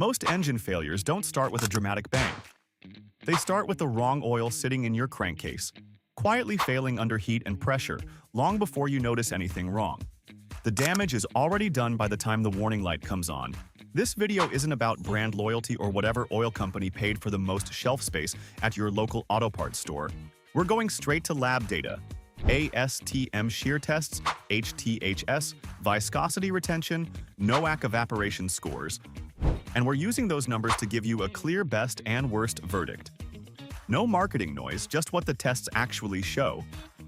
Most engine failures don't start with a dramatic bang. They start with the wrong oil sitting in your crankcase, quietly failing under heat and pressure long before you notice anything wrong. The damage is already done by the time the warning light comes on. This video isn't about brand loyalty or whatever oil company paid for the most shelf space at your local auto parts store. We're going straight to lab data. ASTM shear tests, HTHS, viscosity retention, Noack evaporation scores. And we're using those numbers to give you a clear best and worst verdict. No marketing noise, just what the tests actually show.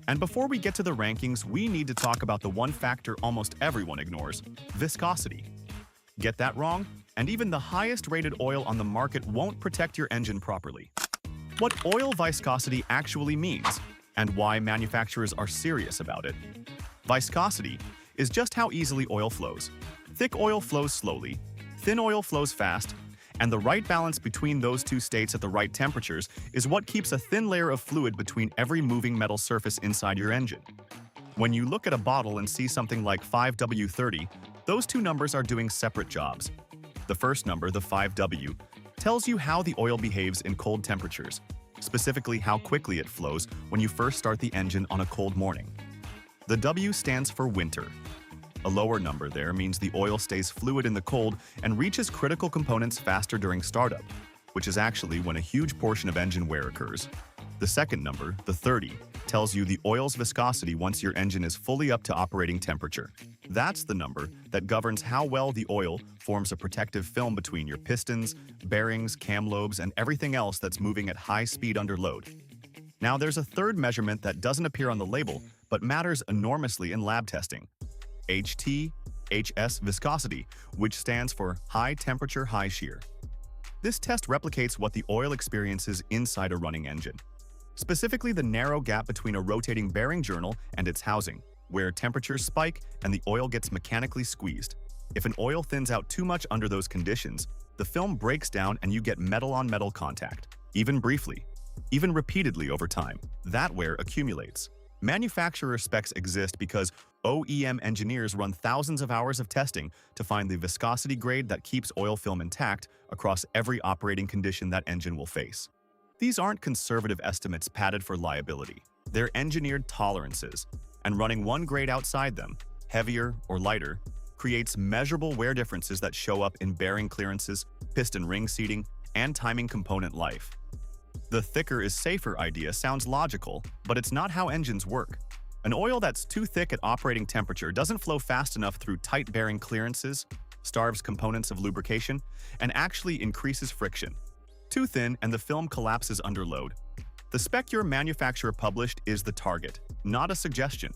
And before we get to the rankings, we need to talk about the one factor almost everyone ignores: viscosity. Get that wrong, and even the highest rated oil on the market won't protect your engine properly. What oil viscosity actually means, and why manufacturers are serious about it. Viscosity is just how easily oil flows. Thick oil flows slowly, thin oil flows fast, and the right balance between those two states at the right temperatures is what keeps a thin layer of fluid between every moving metal surface inside your engine. When you look at a bottle and see something like 5W30, those two numbers are doing separate jobs. The first number, the 5W, tells you how the oil behaves in cold temperatures, specifically how quickly it flows when you first start the engine on a cold morning. The W stands for winter. A lower number there means the oil stays fluid in the cold and reaches critical components faster during startup, which is actually when a huge portion of engine wear occurs. The second number, the 30, tells you the oil's viscosity once your engine is fully up to operating temperature. That's the number that governs how well the oil forms a protective film between your pistons, bearings, cam lobes, and everything else that's moving at high speed under load. Now, there's a third measurement that doesn't appear on the label, but matters enormously in lab testing: HTHS viscosity, which stands for high temperature, high shear. This test replicates what the oil experiences inside a running engine, specifically the narrow gap between a rotating bearing journal and its housing, where temperatures spike and the oil gets mechanically squeezed. If an oil thins out too much under those conditions, the film breaks down and you get metal-on-metal contact, even briefly, even repeatedly over time. That wear accumulates. Manufacturer specs exist because OEM engineers run thousands of hours of testing to find the viscosity grade that keeps oil film intact across every operating condition that engine will face. These aren't conservative estimates padded for liability. They're engineered tolerances, and running one grade outside them, heavier or lighter, creates measurable wear differences that show up in bearing clearances, piston ring seating, and timing component life. The thicker is safer idea sounds logical, but it's not how engines work. An oil that's too thick at operating temperature doesn't flow fast enough through tight bearing clearances, starves components of lubrication, and actually increases friction. Too thin and the film collapses under load. The spec your manufacturer published is the target, not a suggestion.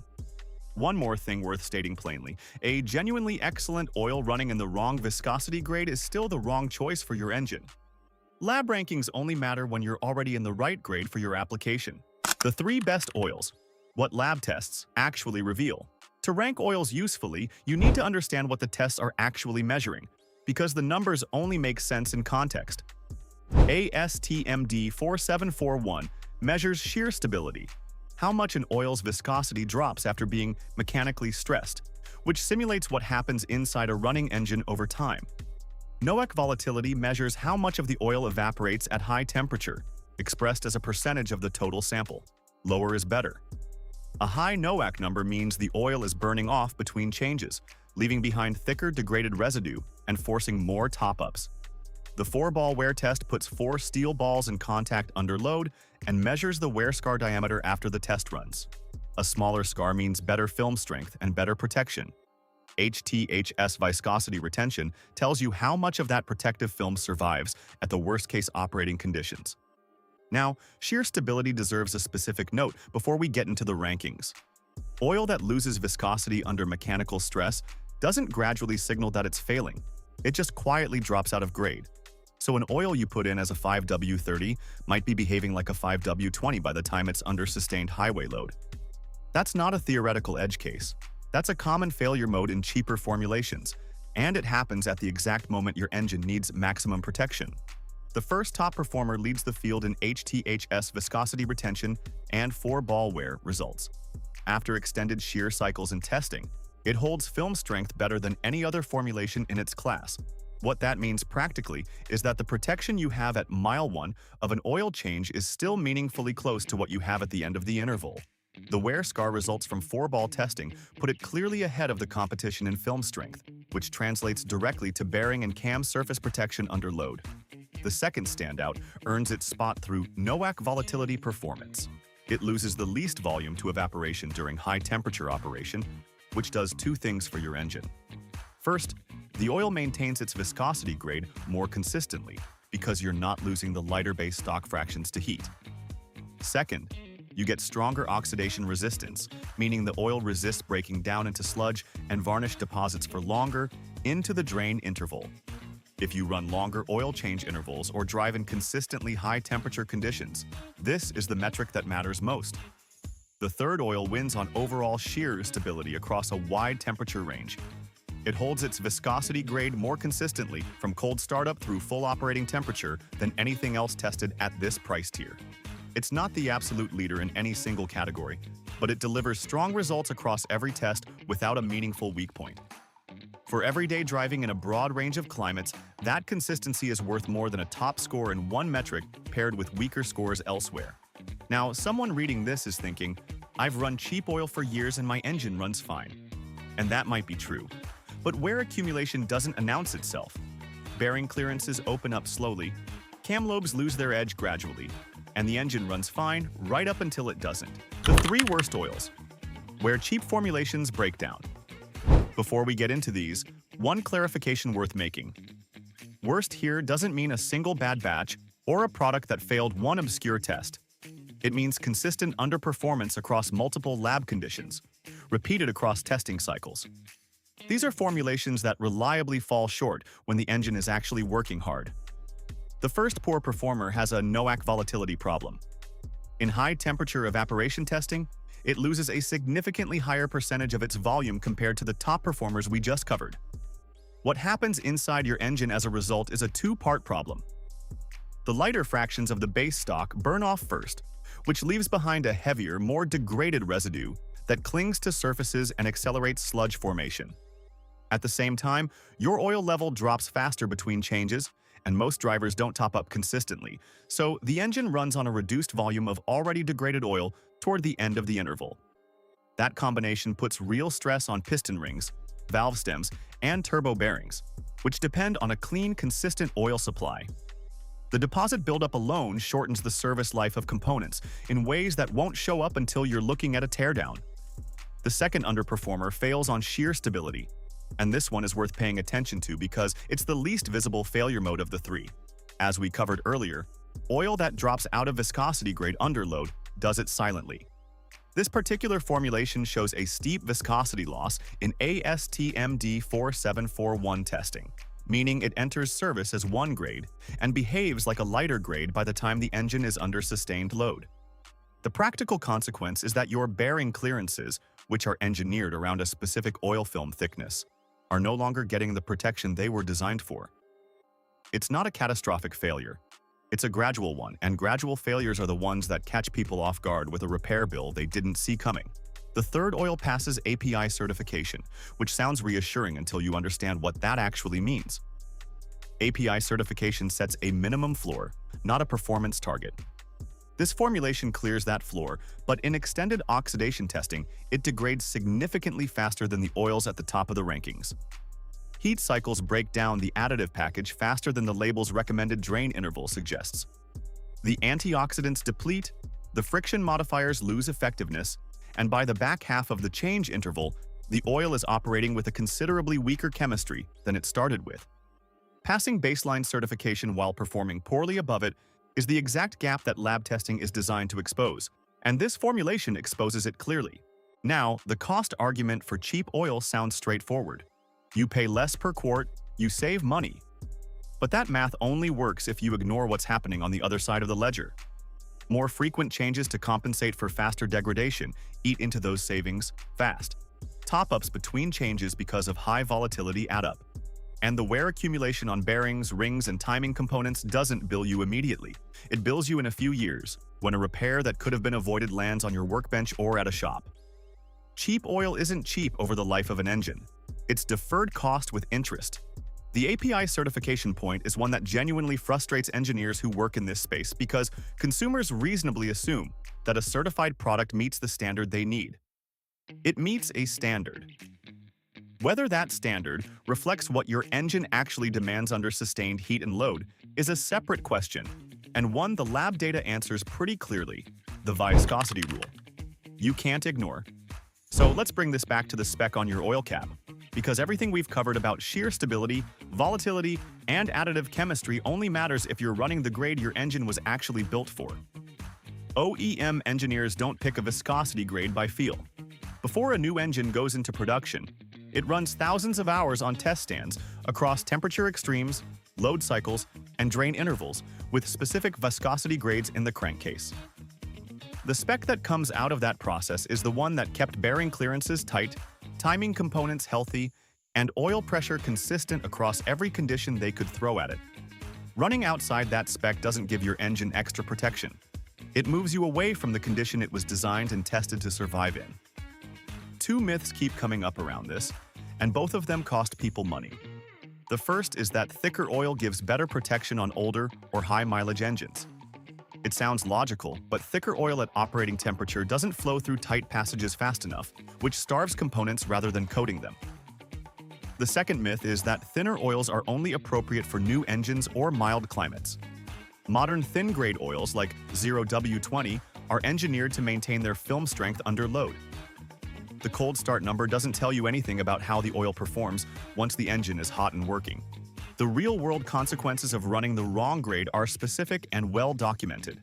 One more thing worth stating plainly: a genuinely excellent oil running in the wrong viscosity grade is still the wrong choice for your engine. Lab rankings only matter when you're already in the right grade for your application. The 3 best oils: what lab tests actually reveal. To rank oils usefully, you need to understand what the tests are actually measuring, because the numbers only make sense in context. ASTM D4741 measures shear stability, how much an oil's viscosity drops after being mechanically stressed, which simulates what happens inside a running engine over time. Noack Volatility measures how much of the oil evaporates at high temperature, expressed as a percentage of the total sample. Lower is better. A high Noack number means the oil is burning off between changes, leaving behind thicker degraded residue and forcing more top-ups. The 4-ball wear test puts 4 steel balls in contact under load and measures the wear scar diameter after the test runs. A smaller scar means better film strength and better protection. HTHS viscosity retention tells you how much of that protective film survives at the worst-case operating conditions. Now, shear stability deserves a specific note before we get into the rankings. Oil that loses viscosity under mechanical stress doesn't gradually signal that it's failing. It just quietly drops out of grade. So an oil you put in as a 5W30 might be behaving like a 5W20 by the time it's under sustained highway load. That's not a theoretical edge case. That's a common failure mode in cheaper formulations, and it happens at the exact moment your engine needs maximum protection. The first top performer leads the field in HTHS viscosity retention and 4-ball wear results. After extended shear cycles and testing, it holds film strength better than any other formulation in its class. What that means practically is that the protection you have at mile 1 of an oil change is still meaningfully close to what you have at the end of the interval. The wear scar results from 4-ball testing put it clearly ahead of the competition in film strength, which translates directly to bearing and cam surface protection under load. The second standout earns its spot through Noack Volatility performance. It loses the least volume to evaporation during high-temperature operation, which does two things for your engine. First, the oil maintains its viscosity grade more consistently because you're not losing the lighter base stock fractions to heat. Second, you get stronger oxidation resistance, meaning the oil resists breaking down into sludge and varnish deposits for longer into the drain interval. If you run longer oil change intervals or drive in consistently high temperature conditions, this is the metric that matters most. The third oil wins on overall shear stability across a wide temperature range. It holds its viscosity grade more consistently from cold startup through full operating temperature than anything else tested at this price tier. It's not the absolute leader in any single category, but it delivers strong results across every test without a meaningful weak point. For everyday driving in a broad range of climates, that consistency is worth more than a top score in one metric paired with weaker scores elsewhere. Now, someone reading this is thinking, I've run cheap oil for years and my engine runs fine. And that might be true. But wear accumulation doesn't announce itself. Bearing clearances open up slowly, cam lobes lose their edge gradually, and the engine runs fine right up until it doesn't. The 3 worst oils, where cheap formulations break down. Before we get into these, one clarification worth making. Worst here doesn't mean a single bad batch or a product that failed one obscure test. It means consistent underperformance across multiple lab conditions, repeated across testing cycles. These are formulations that reliably fall short when the engine is actually working hard. The first poor performer has a Noack volatility problem. In high-temperature evaporation testing, it loses a significantly higher percentage of its volume compared to the top performers we just covered. What happens inside your engine as a result is a two-part problem. The lighter fractions of the base stock burn off first, which leaves behind a heavier, more degraded residue that clings to surfaces and accelerates sludge formation. At the same time, your oil level drops faster between changes, and most drivers don't top up consistently, so the engine runs on a reduced volume of already degraded oil toward the end of the interval. That combination puts real stress on piston rings, valve stems, and turbo bearings, which depend on a clean, consistent oil supply. The deposit buildup alone shortens the service life of components in ways that won't show up until you're looking at a teardown. The second underperformer fails on shear stability, and this one is worth paying attention to because it's the least visible failure mode of the 3. As we covered earlier, oil that drops out of viscosity grade under load does it silently. This particular formulation shows a steep viscosity loss in ASTM D4741 testing, meaning it enters service as 1 grade and behaves like a lighter grade by the time the engine is under sustained load. The practical consequence is that your bearing clearances, which are engineered around a specific oil film thickness, are no longer getting the protection they were designed for. It's not a catastrophic failure. It's a gradual one, and gradual failures are the ones that catch people off guard with a repair bill they didn't see coming. The third oil passes API certification, which sounds reassuring until you understand what that actually means. API certification sets a minimum floor, not a performance target. This formulation clears that floor, but in extended oxidation testing, it degrades significantly faster than the oils at the top of the rankings. Heat cycles break down the additive package faster than the label's recommended drain interval suggests. The antioxidants deplete, the friction modifiers lose effectiveness, and by the back half of the change interval, the oil is operating with a considerably weaker chemistry than it started with. Passing baseline certification while performing poorly above it is the exact gap that lab testing is designed to expose, and this formulation exposes it clearly. Now, the cost argument for cheap oil sounds straightforward. You pay less per quart, you save money. But that math only works if you ignore what's happening on the other side of the ledger. More frequent changes to compensate for faster degradation eat into those savings fast. Top-ups between changes because of high volatility add up. And the wear accumulation on bearings, rings, and timing components doesn't bill you immediately. It bills you in a few years, when a repair that could have been avoided lands on your workbench or at a shop. Cheap oil isn't cheap over the life of an engine. It's deferred cost with interest. The API certification point is one that genuinely frustrates engineers who work in this space because consumers reasonably assume that a certified product meets the standard they need. It meets a standard. Whether that standard reflects what your engine actually demands under sustained heat and load is a separate question, and one the lab data answers pretty clearly: the viscosity rule. You can't ignore. So let's bring this back to the spec on your oil cap, because everything we've covered about shear stability, volatility, and additive chemistry only matters if you're running the grade your engine was actually built for. OEM engineers don't pick a viscosity grade by feel. Before a new engine goes into production, it runs thousands of hours on test stands across temperature extremes, load cycles, and drain intervals with specific viscosity grades in the crankcase. The spec that comes out of that process is the one that kept bearing clearances tight, timing components healthy, and oil pressure consistent across every condition they could throw at it. Running outside that spec doesn't give your engine extra protection. It moves you away from the condition it was designed and tested to survive in. Two myths keep coming up around this, and both of them cost people money. The first is that thicker oil gives better protection on older or high-mileage engines. It sounds logical, but thicker oil at operating temperature doesn't flow through tight passages fast enough, which starves components rather than coating them. The second myth is that thinner oils are only appropriate for new engines or mild climates. Modern thin-grade oils like 0W20 are engineered to maintain their film strength under load. The cold start number doesn't tell you anything about how the oil performs once the engine is hot and working. The real-world consequences of running the wrong grade are specific and well documented.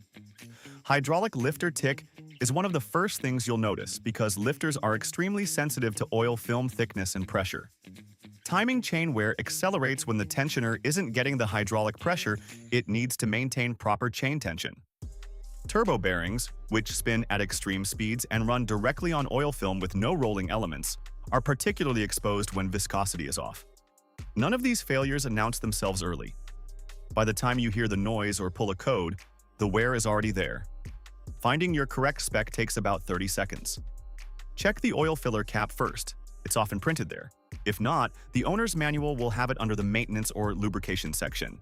Hydraulic lifter tick is one of the first things you'll notice because lifters are extremely sensitive to oil film thickness and pressure. Timing chain wear accelerates when the tensioner isn't getting the hydraulic pressure it needs to maintain proper chain tension. Turbo bearings, which spin at extreme speeds and run directly on oil film with no rolling elements, are particularly exposed when viscosity is off. None of these failures announce themselves early. By the time you hear the noise or pull a code, the wear is already there. Finding your correct spec takes about 30 seconds. Check the oil filler cap first. It's often printed there. If not, the owner's manual will have it under the maintenance or lubrication section.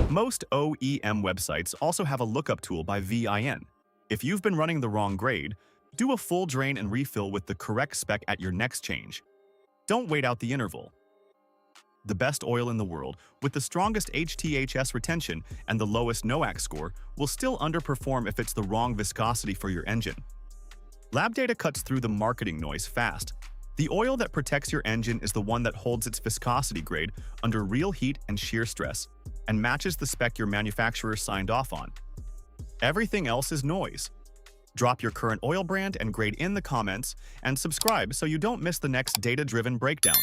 Most OEM websites also have a lookup tool by VIN. If you've been running the wrong grade, do a full drain and refill with the correct spec at your next change. Don't wait out the interval. The best oil in the world, with the strongest HTHS retention and the lowest NOACK score, will still underperform if it's the wrong viscosity for your engine. Lab data cuts through the marketing noise fast. The oil that protects your engine is the one that holds its viscosity grade under real heat and shear stress, and matches the spec your manufacturer signed off on. Everything else is noise. Drop your current oil brand and grade in the comments, and subscribe so you don't miss the next data-driven breakdown.